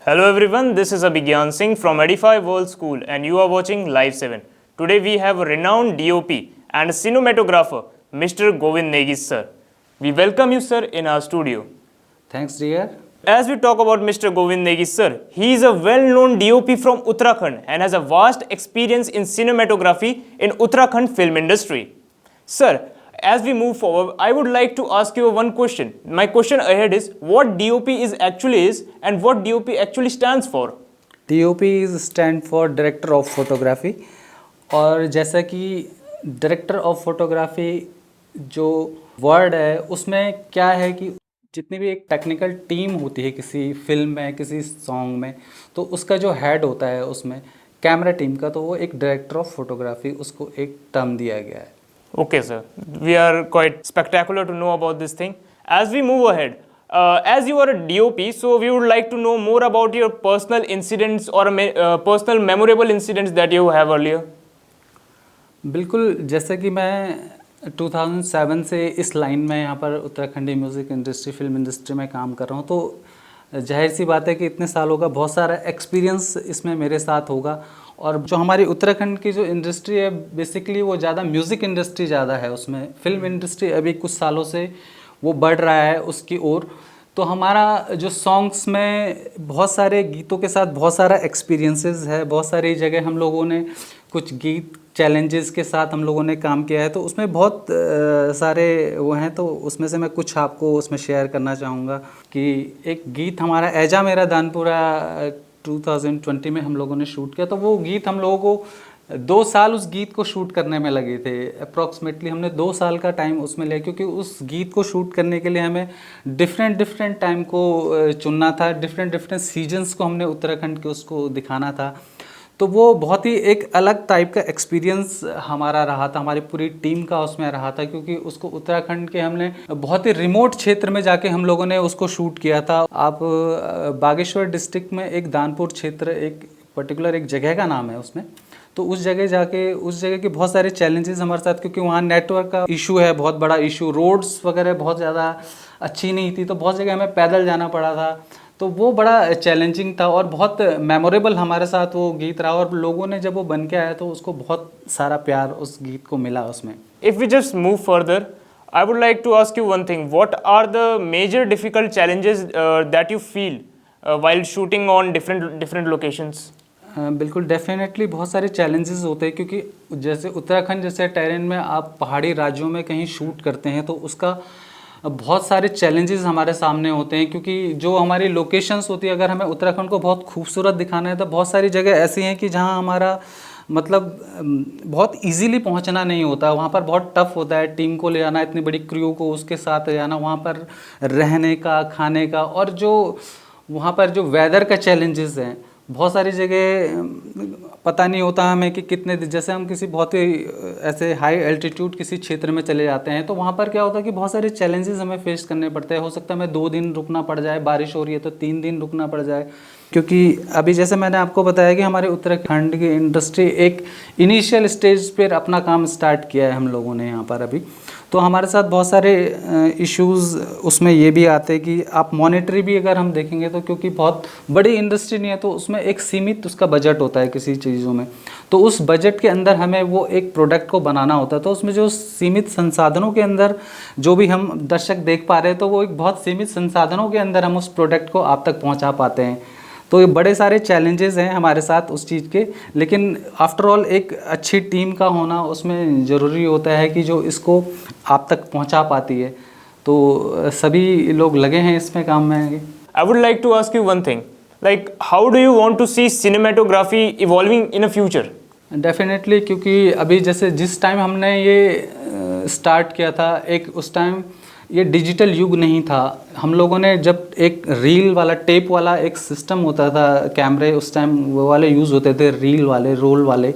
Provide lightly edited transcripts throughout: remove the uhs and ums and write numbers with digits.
Hello everyone, this is Abhigyan Singh from Edify World School and you are watching Live 7. Today we have a renowned DOP and cinematographer, Mr. Govind Negis sir. We welcome you sir in our studio. Thanks dear. As we talk about Mr. Govind Negis sir, he is a well-known DOP from Uttarakhand and has a vast experience in cinematography in Uttarakhand film industry. Sir, as we move forward, I would like to ask you one question. My question ahead is, what DOP is and what DOP actually stands for? DOP is stand for Director of Photography और जैसा कि Director of Photography जो word है उसमें क्या है कि जितनी भी एक टेक्निकल टीम होती है किसी फिल्म में किसी सॉन्ग में तो उसका जो हेड होता है उसमें कैमरा टीम का तो वो एक डायरेक्टर ऑफ फोटोग्राफी उसको एक टर्म दिया गया है. Okay, sir. We are quite spectacular to know about this thing. As we move ahead, as you are a DOP, so we would like to know more about your personal incidents or personal memorable incidents that you have earlier. बिल्कुल, जैसे कि मैं 2007 से इस line में यहाँ पर Uttarakhandi music industry film industry में काम कर रहा हूँ तो जाहिर सी बात है कि इतने सालों का बहुत सारा एक्सपीरियंस इसमें मेरे साथ होगा. और जो हमारी उत्तराखंड की जो इंडस्ट्री है बेसिकली वो ज़्यादा म्यूज़िक इंडस्ट्री ज़्यादा है, उसमें फिल्म इंडस्ट्री अभी कुछ सालों से वो बढ़ रहा है उसकी ओर. तो हमारा जो सॉन्ग्स में बहुत सारे गीतों के साथ बहुत सारा एक्सपीरियंसेस है, बहुत सारी जगह हम लोगों ने कुछ गीत चैलेंजेस के साथ हम लोगों ने काम किया है तो उसमें बहुत सारे वो हैं. तो उसमें से मैं कुछ आपको उसमें शेयर करना चाहूँगा कि एक गीत हमारा ऐजा मेरा दानपुरा 2020 में हम लोगों ने शूट किया. तो वो गीत हम लोगों को 2 साल उस गीत को शूट करने में लगे थे. अप्रॉक्सीमेटली हमने 2 साल का टाइम उसमें लिया क्योंकि उस गीत को शूट करने के लिए हमें डिफरेंट टाइम को चुनना था, डिफरेंट सीजन्स को हमने उत्तराखंड के उसको दिखाना था. तो वो बहुत ही एक अलग टाइप का एक्सपीरियंस हमारा रहा था, हमारी पूरी टीम का उसमें रहा था क्योंकि उसको उत्तराखंड के हमने बहुत ही रिमोट क्षेत्र में जाके हम लोगों ने उसको शूट किया था. आप बागेश्वर डिस्ट्रिक्ट में एक दानपुर क्षेत्र एक पर्टिकुलर एक जगह का नाम है उसमें. तो उस जगह जाके उस जगह के बहुत सारे चैलेंजेस हमारे साथ क्योंकि वहाँ नेटवर्क का इशू है, बहुत बड़ा इशू, रोड्स वगैरह बहुत ज़्यादा अच्छी नहीं थी तो बहुत जगह हमें पैदल जाना पड़ा था. तो वो बड़ा चैलेंजिंग था और बहुत मेमोरेबल हमारे साथ वो गीत रहा और लोगों ने जब वो बन के आया तो उसको बहुत सारा प्यार उस गीत को मिला उसमें. If we just move further, I would like to ask you one thing. What are the major difficult challenges that you feel while shooting on different locations? बिल्कुल डेफिनेटली बहुत सारे चैलेंजेस होते हैं क्योंकि जैसे उत्तराखंड जैसे टेरेन में आप पहाड़ी राज्यों में कहीं शूट करते हैं तो उसका बहुत सारे चैलेंजेस हमारे सामने होते हैं क्योंकि जो हमारी लोकेशंस होती है अगर हमें उत्तराखंड को बहुत खूबसूरत दिखाना है तो बहुत सारी जगह ऐसी हैं कि जहां हमारा मतलब बहुत इजीली पहुंचना नहीं होता. वहां पर बहुत टफ होता है टीम को ले जाना, इतनी बड़ी क्रू को उसके साथ ले जाना, वहां पर रहने का खाने का और जो वहां पर जो वेदर का चैलेंजेस हैं. बहुत सारी जगह पता नहीं होता हमें कि कितने जैसे हम किसी बहुत ही ऐसे हाई एल्टीट्यूड किसी क्षेत्र में चले जाते हैं तो वहाँ पर क्या होता है कि बहुत सारे चैलेंजेस हमें फेस करने पड़ते हैं. हो सकता है हमें 2 दिन रुकना पड़ जाए, बारिश हो रही है तो 3 दिन रुकना पड़ जाए क्योंकि अभी जैसे मैंने आपको बताया कि हमारे उत्तराखंड की इंडस्ट्री एक इनिशियल स्टेज पर अपना काम स्टार्ट किया है हम लोगों ने यहाँ पर अभी. तो हमारे साथ बहुत सारे इश्यूज़ उसमें ये भी आते हैं कि आप मॉनेटरी भी अगर हम देखेंगे तो क्योंकि बहुत बड़ी इंडस्ट्री नहीं है तो उसमें एक सीमित उसका बजट होता है किसी चीज़ों में. तो उस बजट के अंदर हमें वो एक प्रोडक्ट को बनाना होता है तो उसमें जो सीमित संसाधनों के अंदर जो भी हम दर्शक देख पा रहे हैं तो वो एक बहुत सीमित संसाधनों के अंदर हम उस प्रोडक्ट को आप तक पहुँचा पाते हैं. तो ये बड़े सारे चैलेंजेस हैं हमारे साथ उस चीज़ के, लेकिन आफ्टर ऑल एक अच्छी टीम का होना उसमें ज़रूरी होता है कि जो इसको आप तक पहुंचा पाती है. तो सभी लोग लगे हैं इसमें काम में. I would like to ask you one thing. Like, how do you want to see cinematography evolving in a future? Definitely क्योंकि अभी जैसे जिस टाइम हमने ये स्टार्ट किया था एक उस टाइम ये डिजिटल युग नहीं था. हम लोगों ने जब एक रील वाला टेप वाला एक सिस्टम होता था कैमरे उस टाइम वो वाले यूज़ होते थे रील वाले रोल वाले.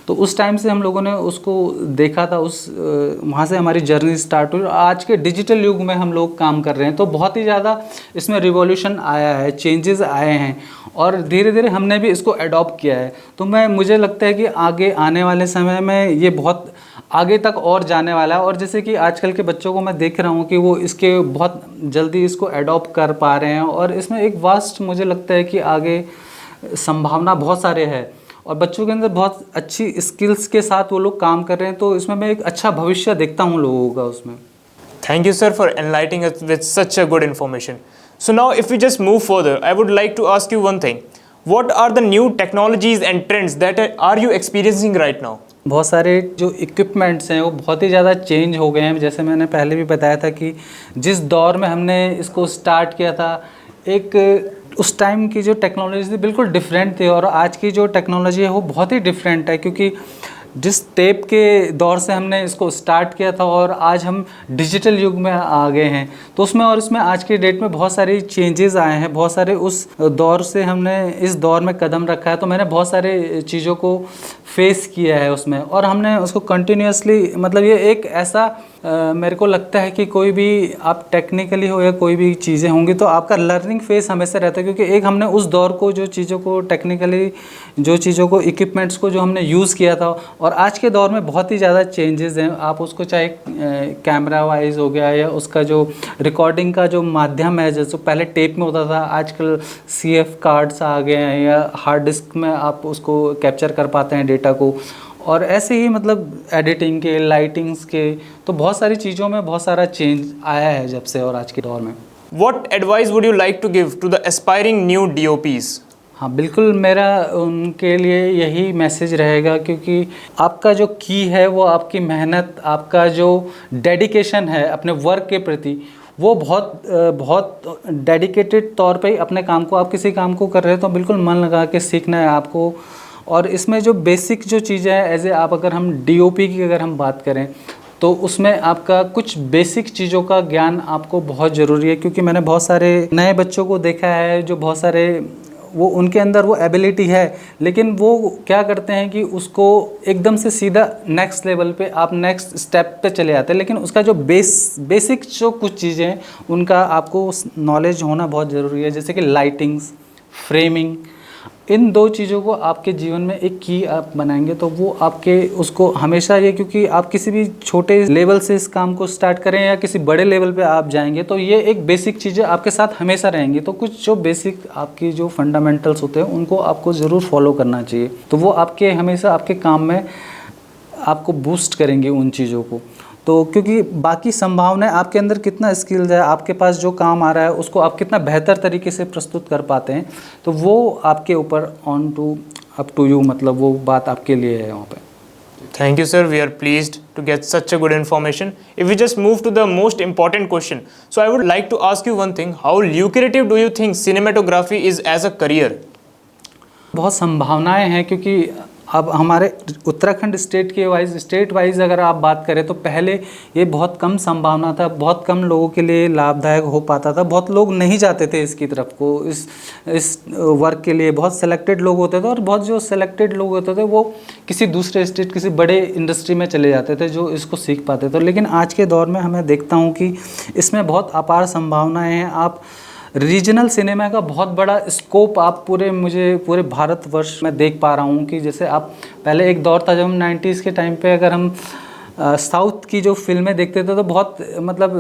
तो उस टाइम से हम लोगों ने उसको देखा था, उस वहाँ से हमारी जर्नी स्टार्ट हुई। आज के डिजिटल युग में हम लोग काम कर रहे हैं, तो बहुत ही ज़्यादा इसमें रिवॉल्यूशन आया है, चेंजेस आए हैं और धीरे धीरे हमने भी इसको अडॉप्ट किया है। तो मुझे लगता है कि आगे आने वाले समय में ये बहुत आगे तक और जाने वाला है। और जैसे कि आजकल के बच्चों को मैं देख रहा हूँ कि वो इसके बहुत जल्दी इसको अडॉप्ट कर पा रहे हैं और इसमें एक वास्ट मुझे लगता है कि आगे संभावना बहुत सारे है और बच्चों के अंदर बहुत अच्छी स्किल्स के साथ वो लोग काम कर रहे हैं। तो इसमें मैं एक अच्छा भविष्य देखता हूँ लोगों का उसमें। Thank you, sir, for enlightening us with such a good information. So now, if we just move further, I would like to ask you one thing. What are the new technologies and trends that are you experiencing right now? बहुत सारे जो equipments हैं वो बहुत ही ज़्यादा change हो गए हैं। जैसे मैंने पहले भी बताया था कि जिस दौर में हमने इसको स्टार्ट किया था, एक उस टाइम की जो टेक्नोलॉजी थी बिल्कुल डिफरेंट थी और आज की जो टेक्नोलॉजी है वो बहुत ही डिफरेंट है, क्योंकि जिस टेप के दौर से हमने इसको स्टार्ट किया था और आज हम डिजिटल युग में आ गए हैं, तो उसमें और इसमें आज की डेट में बहुत सारी चेंजेस आए हैं। बहुत सारे उस दौर से हमने इस दौर में कदम रखा है, तो मैंने बहुत सारे चीज़ों को फेस किया है उसमें और हमने उसको कंटिन्यूसली, मतलब ये एक ऐसा मेरे को लगता है कि कोई भी आप टेक्निकली हो या कोई भी चीज़ें होंगी तो आपका लर्निंग फेस हमेशा रहता है, क्योंकि एक हमने उस दौर को जो चीज़ों को टेक्निकली जो चीज़ों को इक्विपमेंट्स को जो हमने यूज़ किया था और आज के दौर में बहुत ही ज़्यादा चेंजेस हैं। आप उसको चाहे कैमरा वाइज हो गया या उसका जो रिकॉर्डिंग का जो माध्यम है, जैसे पहले टेप में होता था, आजकल CF कार्ड्स आ गए हैं या हार्ड डिस्क में आप उसको कैप्चर कर पाते हैं डेटा को। और ऐसे ही मतलब एडिटिंग के, लाइटिंग्स के, तो बहुत सारी चीज़ों में बहुत सारा चेंज आया है जब से और आज के दौर में। What advice would you like to give to the aspiring new DOPs? हाँ बिल्कुल, मेरा उनके लिए यही मैसेज रहेगा, क्योंकि आपका जो की है वो आपकी मेहनत, आपका जो डेडिकेशन है अपने वर्क के प्रति, वो बहुत डेडिकेटेड तौर पे ही अपने काम को, आप किसी काम को कर रहे हो तो बिल्कुल मन लगा के सीखना है आपको। और इसमें जो बेसिक जो चीज़ें हैं, एज ए आप अगर हम DOP की अगर हम बात करें तो उसमें आपका कुछ बेसिक चीज़ों का ज्ञान आपको बहुत ज़रूरी है, क्योंकि मैंने बहुत सारे नए बच्चों को देखा है जो बहुत सारे वो उनके अंदर वो एबिलिटी है, लेकिन वो क्या करते हैं कि उसको एकदम से सीधा नेक्स्ट लेवल पे, आप नेक्स्ट स्टेप पे चले जाते हैं, लेकिन उसका जो बेसिक जो कुछ चीज़ें हैं उनका आपको नॉलेज होना बहुत ज़रूरी है। जैसे कि लाइटिंग्स, फ्रेमिंग, इन दो चीज़ों को आपके जीवन में एक की आप बनाएंगे तो वो आपके उसको हमेशा ये, क्योंकि आप किसी भी छोटे लेवल से इस काम को स्टार्ट करें या किसी बड़े लेवल पे आप जाएंगे तो ये एक बेसिक चीज़ें आपके साथ हमेशा रहेंगी। तो कुछ जो बेसिक आपकी जो फंडामेंटल्स होते हैं उनको आपको ज़रूर फॉलो करना चाहिए, तो वो आपके हमेशा आपके काम में आपको बूस्ट करेंगे उन चीज़ों को। तो क्योंकि बाकी संभावनाएं आपके अंदर कितना स्किल्स है, आपके पास जो काम आ रहा है उसको आप कितना बेहतर तरीके से प्रस्तुत कर पाते हैं, तो वो आपके ऊपर अप टू यू, मतलब वो बात आपके लिए है वहाँ पे। Thank you, sir. We are pleased to get such a good information. If we just move to the most important question, so I would like to ask you one thing: how lucrative do you think cinematography is as a career? बहुत संभावनाएं हैं, क्योंकि अब हमारे Uttarakhand state wise अगर आप बात करें तो पहले ये बहुत कम संभावना था, बहुत कम लोगों के लिए लाभदायक हो पाता था, बहुत लोग नहीं जाते थे इसकी तरफ को, इस वर्क के लिए बहुत सेलेक्टेड लोग होते थे और बहुत जो सेलेक्टेड लोग होते थे वो किसी दूसरे स्टेट, किसी बड़े इंडस्ट्री में चले जाते थे जो इसको सीख पाते थे। लेकिन आज के दौर में हमें देखता हूँ कि इसमें बहुत अपार संभावनाएँ हैं। आप रीजनल सिनेमा का बहुत बड़ा स्कोप आप पूरे भारतवर्ष में देख पा रहा हूँ कि जैसे आप पहले एक दौर था जब हम 90s के टाइम पे अगर हम साउथ की जो फिल्में देखते थे तो बहुत मतलब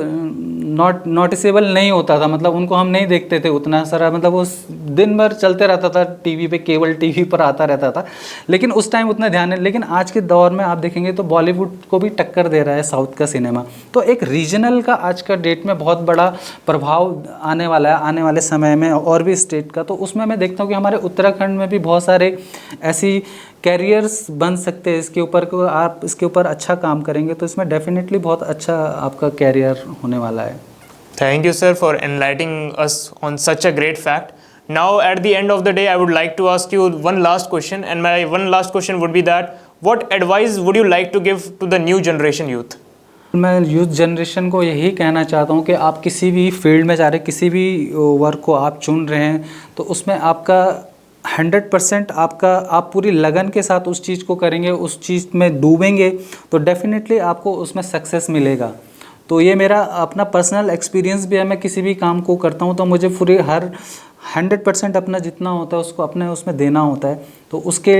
नोटिसेबल नहीं होता था, मतलब उनको हम नहीं देखते थे उतना सारा, मतलब वो दिन भर चलते रहता था टीवी पे, केबल टीवी पर आता रहता था, लेकिन उस टाइम उतना ध्यान नहीं। लेकिन आज के दौर में आप देखेंगे तो बॉलीवुड को भी टक्कर दे रहा है साउथ का सिनेमा। तो एक रीजनल का आज का डेट में बहुत बड़ा प्रभाव आने वाला है आने वाले समय में और भी स्टेट का। तो उसमें मैं देखता हूँ कि हमारे उत्तराखंड में भी बहुत सारे ऐसी कैरियर्स बन सकते हैं इसके ऊपर, को आप इसके ऊपर अच्छा काम करेंगे तो इसमें डेफिनेटली बहुत अच्छा आपका कैरियर होने वाला है। Thank you, sir, for enlightening us on such a great fact. Now, at the end of the day, I would like to ask you one last question, and my one last question would be that, what advice would you like to give to the new generation youth? मैं youth generation को यही कहना चाहता हूँ कि आप किसी भी फील्ड में जा रहे, किसी भी वर्क को आप चुन रहे हैं तो उसमें आपका 100% आपका, आप पूरी लगन के साथ उस चीज़ को करेंगे, उस चीज़ में डूबेंगे, तो डेफिनेटली आपको उसमें सक्सेस मिलेगा। तो ये मेरा अपना पर्सनल एक्सपीरियंस भी है। मैं किसी भी काम को करता हूँ तो मुझे पूरी 100% अपना जितना होता है उसको अपने उसमें देना होता है। तो उसके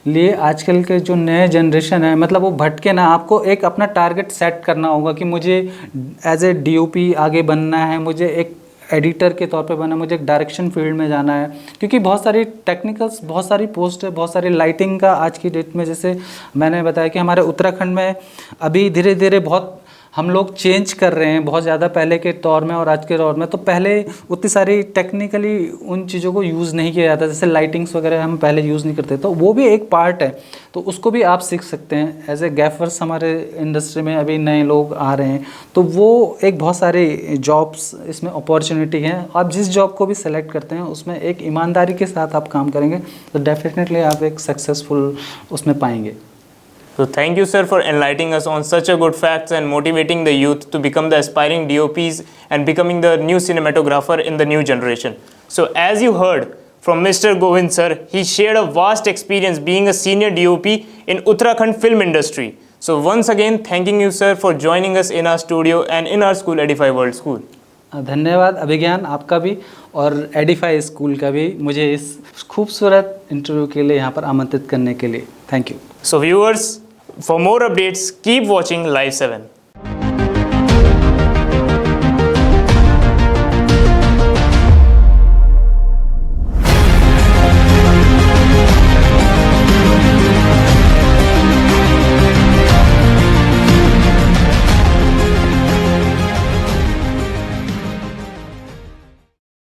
लिए आजकल के जो नए जनरेशन है, मतलब वो भटके ना, आपको एक अपना टारगेट सेट करना होगा कि मुझे एज ए DOP आगे बनना है, मुझे एक एडिटर के तौर पे बनना है, मुझे एक डायरेक्शन फील्ड में जाना है। क्योंकि बहुत सारी टेक्निकल्स, बहुत सारी पोस्ट है, बहुत सारी लाइटिंग का आज की डेट में, जैसे मैंने बताया कि हमारे उत्तराखंड में अभी धीरे धीरे बहुत हम लोग चेंज कर रहे हैं, बहुत ज़्यादा पहले के दौर में और आज के दौर में। तो पहले उतनी सारी टेक्निकली उन चीज़ों को यूज़ नहीं किया जाता, जैसे लाइटिंग्स वगैरह हम पहले यूज़ नहीं करते, तो वो भी एक पार्ट है। तो उसको भी आप सीख सकते हैं। एज ए गैफर्स हमारे इंडस्ट्री में अभी नए लोग आ रहे हैं, तो वो एक बहुत सारे जॉब्स इसमें अपॉर्चुनिटी हैं। आप जिस जॉब को भी सेलेक्ट करते हैं उसमें एक ईमानदारी के साथ आप काम करेंगे तो डेफिनेटली आप एक सक्सेसफुल उसमें पाएंगे। So thank you, sir, for enlightening us on such a good facts and motivating the youth to become the aspiring DOPs and becoming the new cinematographer in the new generation. So as you heard from Mr. Govind sir, he shared a vast experience being a senior DOP in Uttarakhand film industry. So once again, thanking you, sir, for joining us in our studio and in our school, Edify World School. धन्यवाद अभिज्ञान आपका भी और Edify school का भी, मुझे इस खूबसूरत interview के लिए यहाँ पर आमंत्रित करने के लिए। Thank you. So viewers, for more updates, keep watching Live 7.